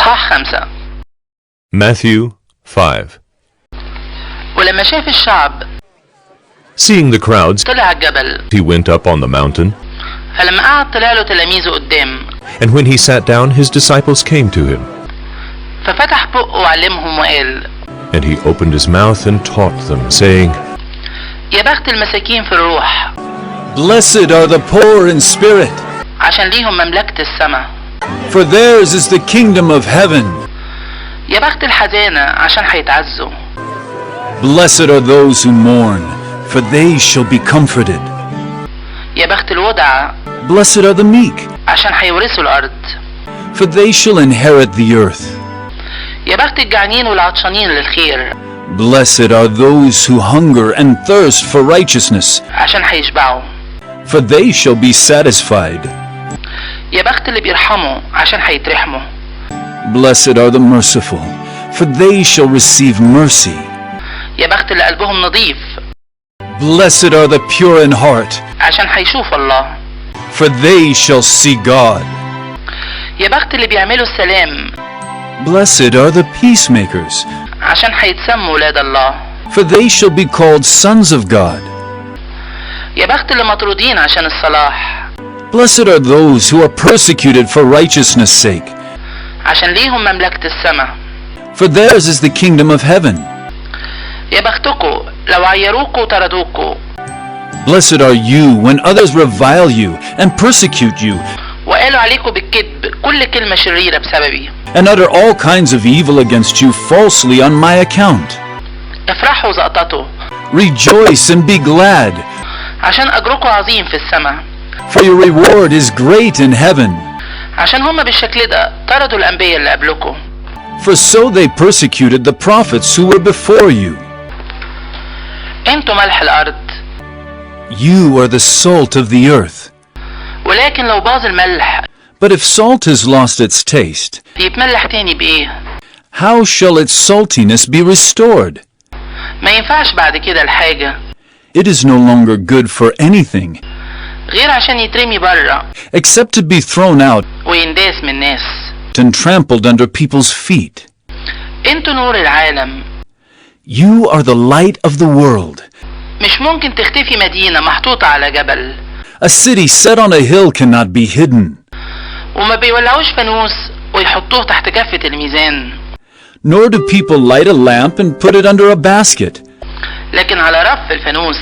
إصحاح 5. Matthew 5. ولما شاف الشعب Seeing the crowds, طلع الجبل. he went up on the mountain, فلما قعد طلع له تلاميذه قدام. and when he sat down, his disciples came to him. ففتح بقه وعلمهم وقال: And he opened his mouth and taught them, saying, يا بخت المساكين في الروح، Blessed are the poor in spirit, عشان ليهم مملكة السماء. for theirs is the kingdom of heaven. يا بخت الحزانة عشان هيتعزوا. Blessed are those who mourn, for they shall be comforted. يا بخت الودعة Blessed are the meek, عشان هيورثوا الأرض. for they shall inherit the earth. يا بخت الجعانين والعطشانين للخير، Blessed are those who hunger and thirst for righteousness, عشان هيشبعوا. for they shall be satisfied. يا بخت اللي بيرحموا عشان هيترحموا. Blessed are the merciful, for they shall receive mercy. يا بخت اللي قلبهم نظيف Blessed are the pure in heart, عشان هيشوفوا الله. for they shall see God. يا بخت اللي بيعملوا السلام Blessed are the peacemakers, عشان هيتسموا ولاد الله. for they shall be called sons of God. يا بخت اللي مطرودين عشان الصلاح، Blessed are those who are persecuted for righteousness' sake, عشان ليهم مملكة السماء. for theirs is the kingdom of heaven. يا بختكوا لو عيروكوا وطردوكوا Blessed are you when others revile you and persecute you وقالوا عليكوا بالكذب كل كلمة شريرة بسببي. and utter all kinds of evil against you falsely on my account. افرحوا وزقططوا Rejoice and be glad, عشان أجركوا عظيم في السماء. for your reward is great in heaven. عشان هما بالشكل ده طردوا الأنبياء اللي قبلكوا. For so they persecuted the prophets who were before you. انتوا ملح الأرض، You are the salt of the earth. ولكن لو باظ الملح But if salt has lost its taste, يتملح تاني بإيه؟ how shall its saltiness be restored? ما ينفعش بعد كده الحاجة It is no longer good for anything غير عشان يترمي برا except to be thrown out وينداس من الناس. and trampled under people's feet. انتوا نور العالم. You are the light of the world. مش ممكن تختفي مدينة محطوطة على جبل A city set on a hill cannot be hidden, وما بيولعوش فانوس ويحطوه تحت كفة الميزان، nor do people light a lamp and put it under a basket, لكن على رف الفانوس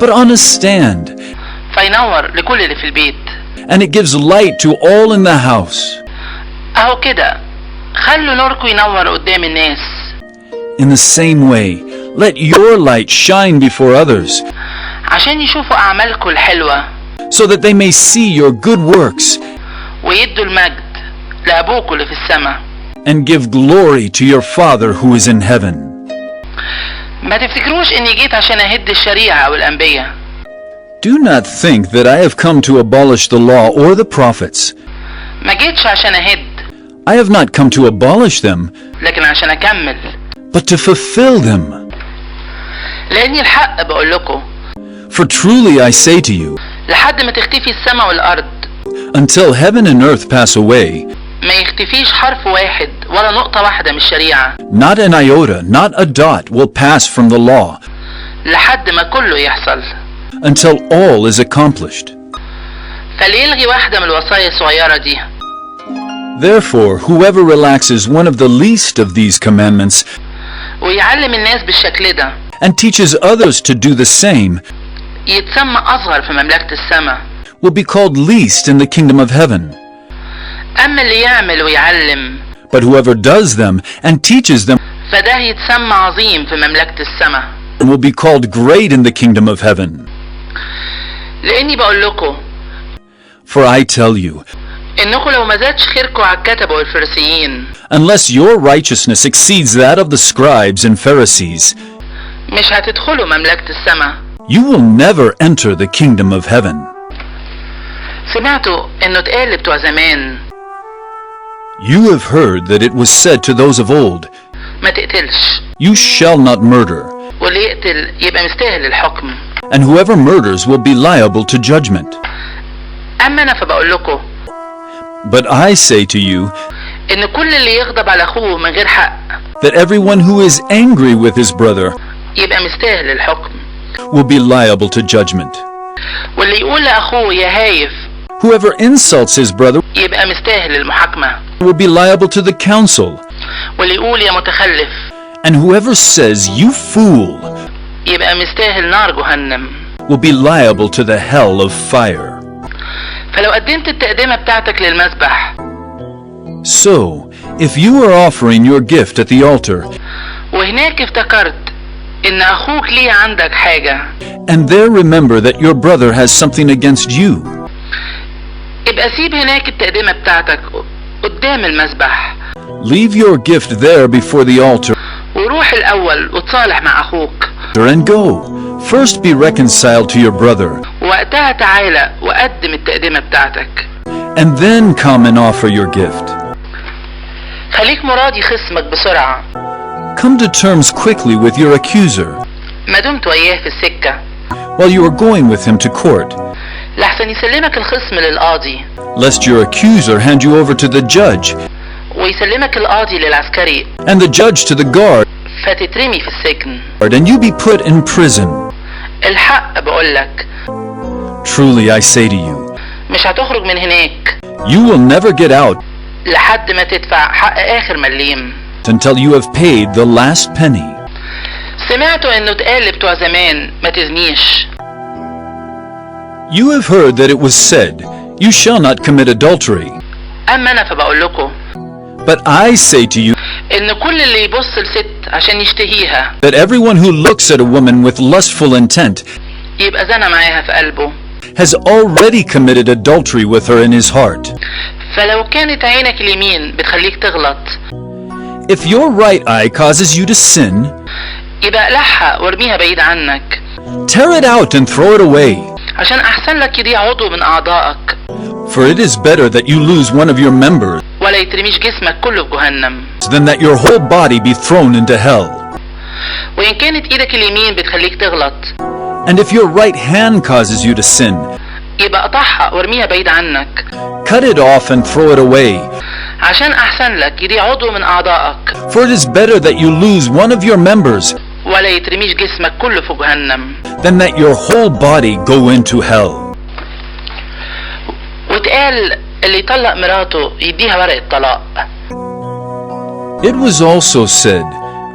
but on a stand, فينور لكل اللي في البيت. and it gives light to all in the house. اهو كده خلوا نوركم ينور قدام الناس، In the same way, let your light shine before others, عشان يشوفوا أعمالكم الحلوة so that they may see your good works ويدوا المجد لأبوكم اللي في السماء. and give glory to your Father who is in heaven. ما تفتكروش إني جيت عشان أهد الشريعة والأنبياء. Do not think that I have come to abolish the law or the prophets. ما جيتش عشان أهد، I have not come to abolish them, لكن عشان أكمل. but to fulfill them. لأني الحق بقول لكم، For truly I say to you, لحد ما تختفي السماء والأرض until heaven and earth pass away, ما يختفيش حرف واحد ولا نقطة واحدة من الشريعة not an iota, not a dot will pass from the law, لحد ما كله يحصل. until all is accomplished. فاللي يلغي واحدة من الوصايا الصغيرة دي Therefore, whoever relaxes one of the least of these commandments ويعلم الناس بالشكل ده and teaches others to do the same يتسمى أصغر في مملكة السماء. will be called least in the kingdom of heaven. أما اللي يعمل ويعلم But whoever does them and teaches them فده يتسمى عظيم في مملكة السماء. will be called great in the kingdom of heaven. لأني بقول لكم For I tell you, إنكم لو ما زادش خيركم على الكتبة والفريسيين unless your righteousness exceeds that of the scribes and Pharisees, مش هتدخلوا مملكة السماء. you will never enter the kingdom of heaven. سمعتوا إنه اتقال لبتوع زمان You have heard that it was said to those of old, ما تقتلش، You shall not murder, واللي يقتل يبقى مستاهل الحكم. and whoever murders will be liable to judgment. أما أنا فبقول لكم But I say to you, ان كل اللي يغضب على اخوه من غير حق that everyone who is angry with his brother يبقى مستاهل الحكم. will be liable to judgment. واللي يقول لاخوه يا هايف Whoever insults his brother يبقى مستاهل المحاكمة. will be liable to the council. واللي يقول يا متخلف And whoever says, you fool, يبقى مستاهل نار جهنم. will be liable to the hell of fire. فلو قدمت التقدمة بتاعتك للمذبح So, if you are offering your gift at the altar, وهناك افتكرت ان اخوك ليه عندك حاجة and there remember that your brother has something against you, يبقى سيب هناك التقدمة بتاعتك قدام المذبح leave your gift there before the altar وروح الاول وتصالح مع اخوك. and go. First be reconciled to your brother, وقتها تعالى وقدم التقدمة بتاعتك. and then come and offer your gift. خليك مراضي خصمك بسرعة Come to terms quickly with your accuser ما دمت وياه في السكة while you are going with him to court, لحسن يسلمك الخصم للقاضي lest your accuser hand you over to the judge, ويسلمك القاضي للعسكري and the judge to the guard, فتترمي في السجن. and you be put in prison. الحق بقولك Truly I say to you, مش هتخرج من هناك you will never get out لحد ما تدفع حق آخر مليم. until you have paid the last penny. سمعتوا انه اتقال بتوع زمان ما تزنيش. You have heard that it was said, you shall not commit adultery. اما انا فبقول لكم But I say to you ان كل اللي يبص لست عشان يشتهيها that everyone who looks at a woman with lustful intent يبقى زنى معاها في قلبه. has already committed adultery with her in his heart. فلو كانت عينك اليمين بتخليك تغلط If your right eye causes you to sin, يبقى اقلعها وارميها بعيد عنك tear it out and throw it away. عشان احسن لك يضيع عضو من اعضائك For it is better that you lose one of your members ولا يترميش جسمك كله في جهنم. than that your whole body be thrown into hell. وان كانت ايدك اليمين بتخليك تغلط And if your right hand causes you to sin, يبقى قطعها وارميها بعيد عنك cut it off and throw it away. عشان احسن لك يضيع عضو من اعضائك For it is better that you lose one of your members ولا يترميش جسمك كله في جهنم. than that your whole body go into hell. واتقال اللي يطلق مراته يديها ورقة طلاق. It was also said,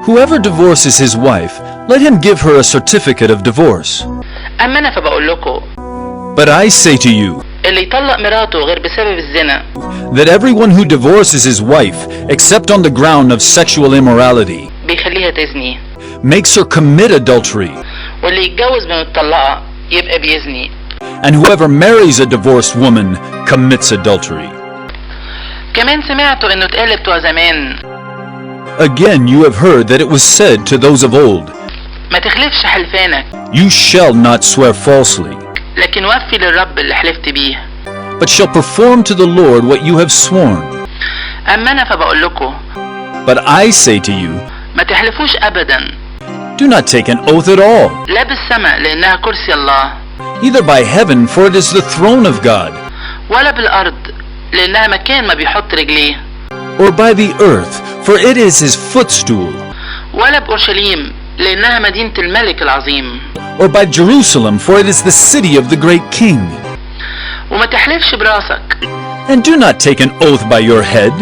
whoever divorces his wife, let him give her a certificate of divorce. اما انا فبقول لكم But I say to you اللي يطلق مراته غير بسبب الزنا that everyone who divorces his wife, except on the ground of sexual immorality, بيخليها تزني. makes her commit adultery. واللي يتجوز من الطلاقة يبقى بيزني. And whoever marries a divorced woman commits adultery. كمان سمعتوا انه اتقال بتوع زمان Again you have heard that it was said to those of old, ما تخلفش حلفانك you shall not swear falsely, لكن وفي للرب اللي حلفت بيه. but shall perform to the Lord what you have sworn. اما انا فبقول لكم But I say to you, ما تحلفوش ابدا do not take an oath at all, لا بالسماء لانها كرسي الله either by heaven, for it is the throne of God, ولا بالارض لانها مكان ما بيحط رجليه or by the earth, for it is his footstool, ولا بأورشليم لأنها مدينة الملك العظيم or by Jerusalem, for it is the city of the great king. وما تحلفش براسك And do not take an oath by your head,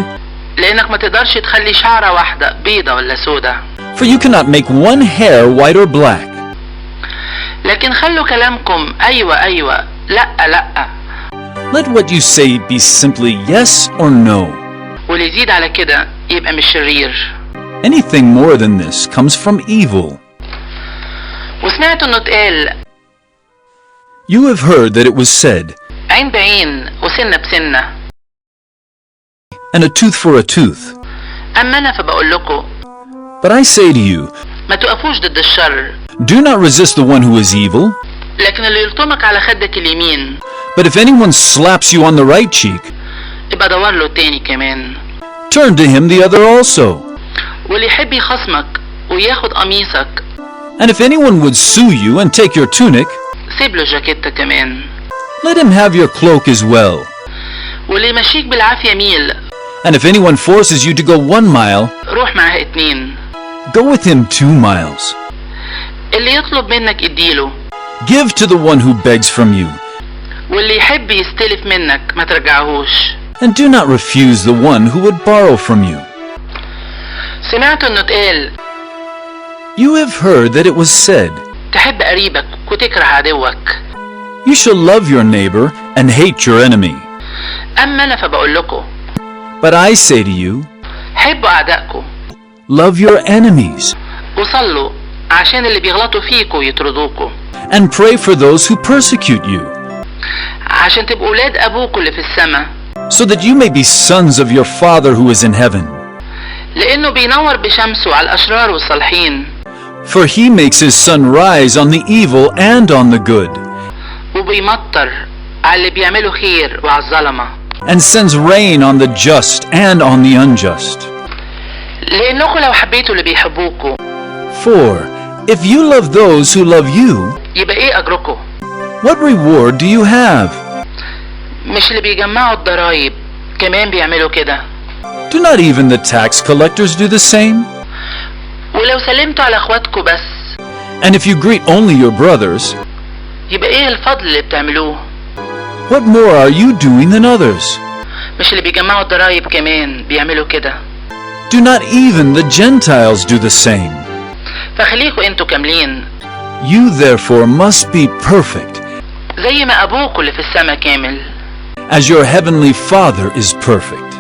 لأنك ما تقدرش تخلي شعرة واحدة بيضة ولا سودة for you cannot make one hair white or black. لكن خلوا كلامكم أيوة أيوة لأ لأ Let what you say be simply yes or no. واللي يزيد على كده يبقى مش شرير. Anything more than this comes from evil. وسمعت انه اتقال You have heard that it was said, عين بعين وسنة بسنة. and a tooth for a tooth. أما أنا فبقول لكم But I say to you, ما تقفوش ضد الشر do not resist the one who is evil, لكن اللي يلطمك على خدك اليمين but if anyone slaps you on the right cheek, يبقى دور له تاني كمان. turn to him the other also. واللي يحب يخصمك وياخد قميصك And if anyone would sue you and take your tunic, سيب له جاكيتة كمان. let him have your cloak as well. واللي يمشيك بالعافية ميل And if anyone forces you to go 1 mile, روح معاه 2. go with him 2 miles. اللي يطلب منك اديله، Give to the one who begs from you, واللي يحب يستلف منك ما ترجعهوش. and do not refuse the one who would borrow from you. سمعت انه اتقال You have heard that it was said, تحب قريبك وتكره عدوك. You shall love your neighbor and hate your enemy. اما انا فبقول لكم But I say to you, حبوا اعدائكم love your enemies, وصلوا عشان اللي بيغلطوا فيكوا يطردوكوا، and pray for those who persecute you, عشان تبقوا ولاد ابوكوا اللي في السماء، so that you may be sons of your Father who is in heaven. لانه بينور بشمسه على الاشرار والصالحين، For he makes his sun rise on the evil and on the good, وبيمطر على اللي بيعملوا خير وعلى الظلمة. and sends rain on the just and on the unjust. لانكم لو حبيتوا اللي بيحبوكوا For if you love those who love you, يبقى ايه اجركم؟ what reward do you have? مش اللي بيجمعوا الضرايب كمان بيعملوا كده؟ Do not even the tax collectors do the same? ولو سلمتوا على اخواتكم بس And if you greet only your brothers, يبقى ايه الفضل اللي بتعملوه؟ what more are you doing than others? مش اللي بيجمعوا الضرايب كمان بيعملوا كده؟ Do not even the Gentiles do the same? فخليكوا انتوا كاملين You therefore must be perfect, زي ما ابوكوا اللي في السماء كامل. as your heavenly Father is perfect.